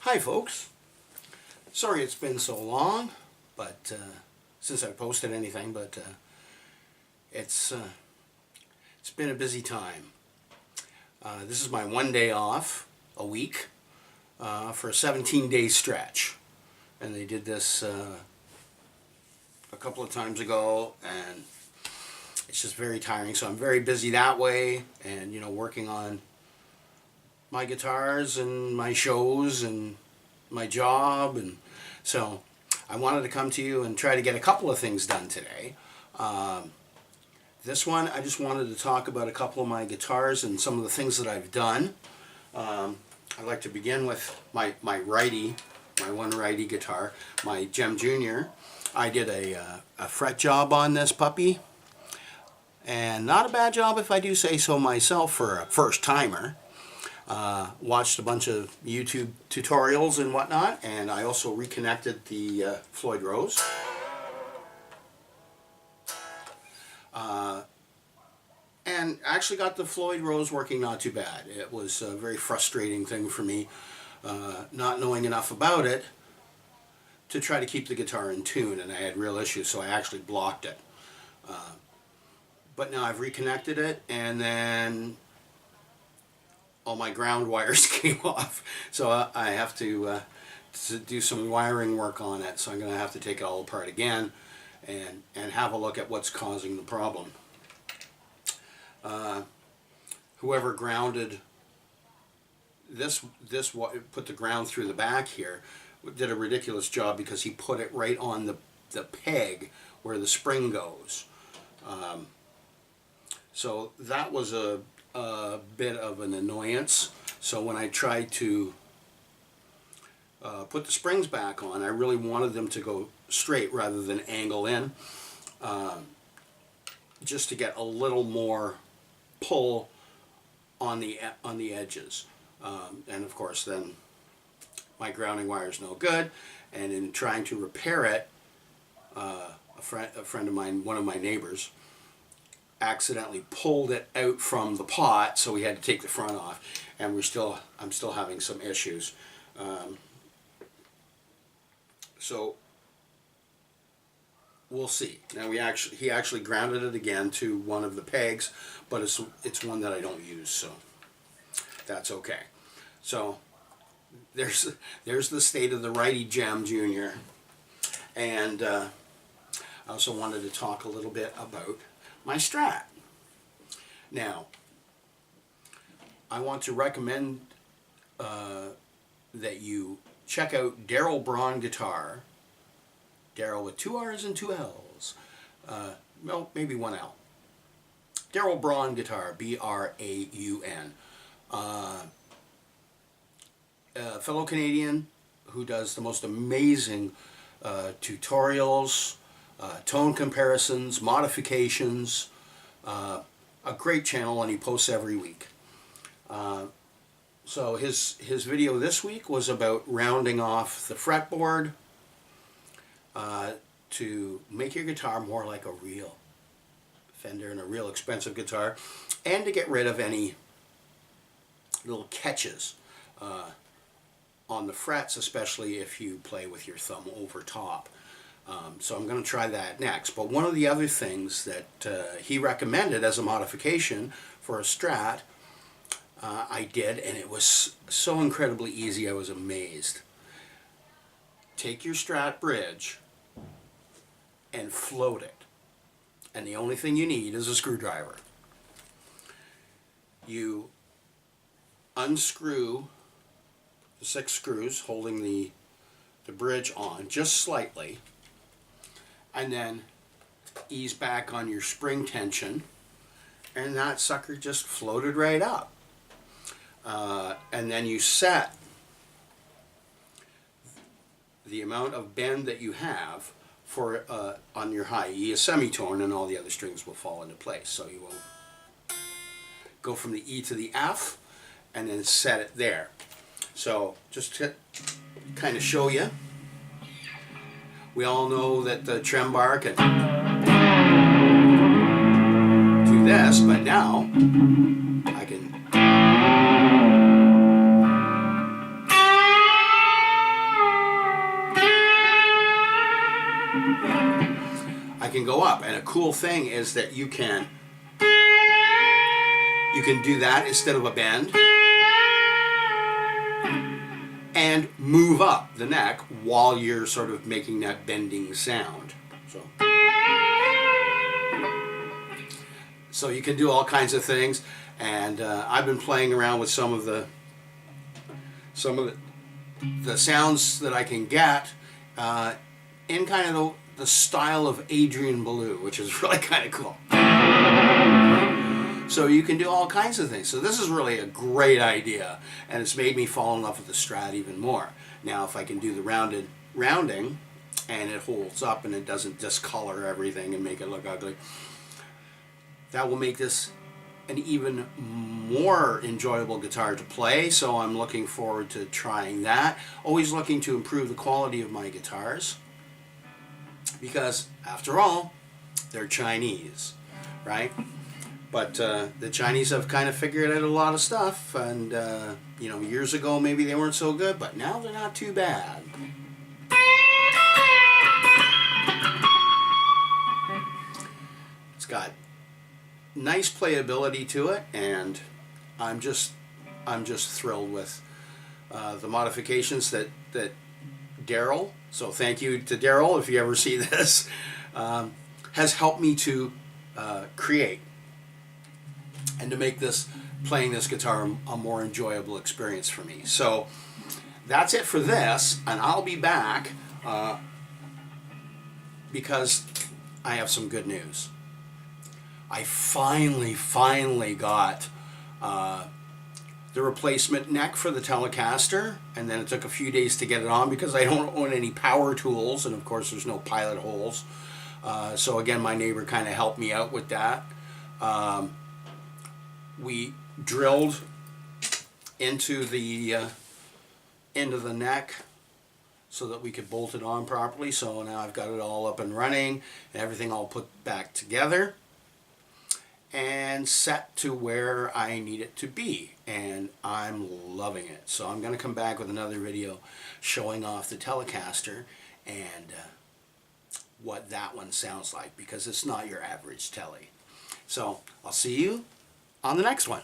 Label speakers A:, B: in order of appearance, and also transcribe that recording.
A: Hi folks, sorry it's been so long, but since I posted anything, but it's been a busy time. This is my one day off a week for a 17-day stretch, and they did this a couple of times ago, and it's just very tiring. So I'm very busy that way, and working on my guitars and my shows and my job, and so I wanted to come to you and try to get a couple of things done today. This one I just wanted to talk about a couple of my guitars and some of the things that I've done. I'd like to begin with my one righty guitar, my Jem Jr. I did a fret job on this puppy, and not a bad job if I do say so myself for a first timer. Watched a bunch of YouTube tutorials and whatnot, and I also reconnected the Floyd Rose. And actually got the Floyd Rose working not too bad. It was a very frustrating thing for me, not knowing enough about it to try to keep the guitar in tune, and I had real issues, so I actually blocked it. But now I've reconnected it, and then all my ground wires came off, so I have to do some wiring work on it. So I'm going to have to take it all apart again and have a look at what's causing the problem. Whoever grounded this put the ground through the back here did a ridiculous job, because he put it right on the peg where the spring goes. So that was a bit of an annoyance. So when I tried to put the springs back on, I really wanted them to go straight rather than angle in, just to get a little more pull on the edges. And of course then my grounding wire is no good, and in trying to repair it, a friend of mine, one of my neighbors, accidentally pulled it out from the pot, so we had to take the front off, and I'm still having some issues. So we'll see. Now he actually grounded it again to one of the pegs, but it's one that I don't use, so that's okay. So there's the state of the righty Jem Jr. And I also wanted to talk a little bit about my Strat. Now, I want to recommend that you check out Darrell Braun Guitar. Darrell with 2 R's and 2 L's. Well, maybe 1 L. Darrell Braun Guitar, B-R-A-U-N. A fellow Canadian who does the most amazing tutorials, tone comparisons, modifications, a great channel, and he posts every week. So his video this week was about rounding off the fretboard to make your guitar more like a real Fender and a real expensive guitar, and to get rid of any little catches on the frets, especially if you play with your thumb over top. So I'm going to try that next. But one of the other things that he recommended as a modification for a Strat, I did, and it was so incredibly easy, I was amazed. Take your Strat bridge and float it. And the only thing you need is a screwdriver. You unscrew the 6 screws holding the bridge on just slightly, and then ease back on your spring tension, and that sucker just floated right up. And then you set the amount of bend that you have for on your high E, a semitone, and all the other strings will fall into place. So you will go from the E to the F and then set it there. So just to kind of show you, we all know that the trem bar can do this, but now I can can go up. And a cool thing is that you can do that instead of a bend, and move up the neck while you're sort of making that bending sound. So you can do all kinds of things, and I've been playing around with some of the sounds that I can get in kind of the style of Adrian Belew, which is really kind of cool. So you can do all kinds of things. So this is really a great idea, and it's made me fall in love with the Strat even more. Now if I can do the rounding, and it holds up and it doesn't discolor everything and make it look ugly, that will make this an even more enjoyable guitar to play. So I'm looking forward to trying that. Always looking to improve the quality of my guitars, because after all, they're Chinese, right? But the Chinese have kind of figured out a lot of stuff, and you know, years ago maybe they weren't so good, but now they're not too bad. It's got nice playability to it, and I'm just thrilled with the modifications that Darrell, so thank you to Darrell if you ever see this, has helped me to create and to make this playing this guitar a more enjoyable experience for me. So that's it for this, and I'll be back because I have some good news. I finally got the replacement neck for the Telecaster, and then it took a few days to get it on because I don't own any power tools, and of course there's no pilot holes. So again, my neighbor kind of helped me out with that. We drilled into the neck so that we could bolt it on properly. So now I've got it all up and running and everything all put back together and set to where I need it to be, and I'm loving it. So I'm going to come back with another video showing off the Telecaster and what that one sounds like, because it's not your average Tele. So I'll see you on the next one.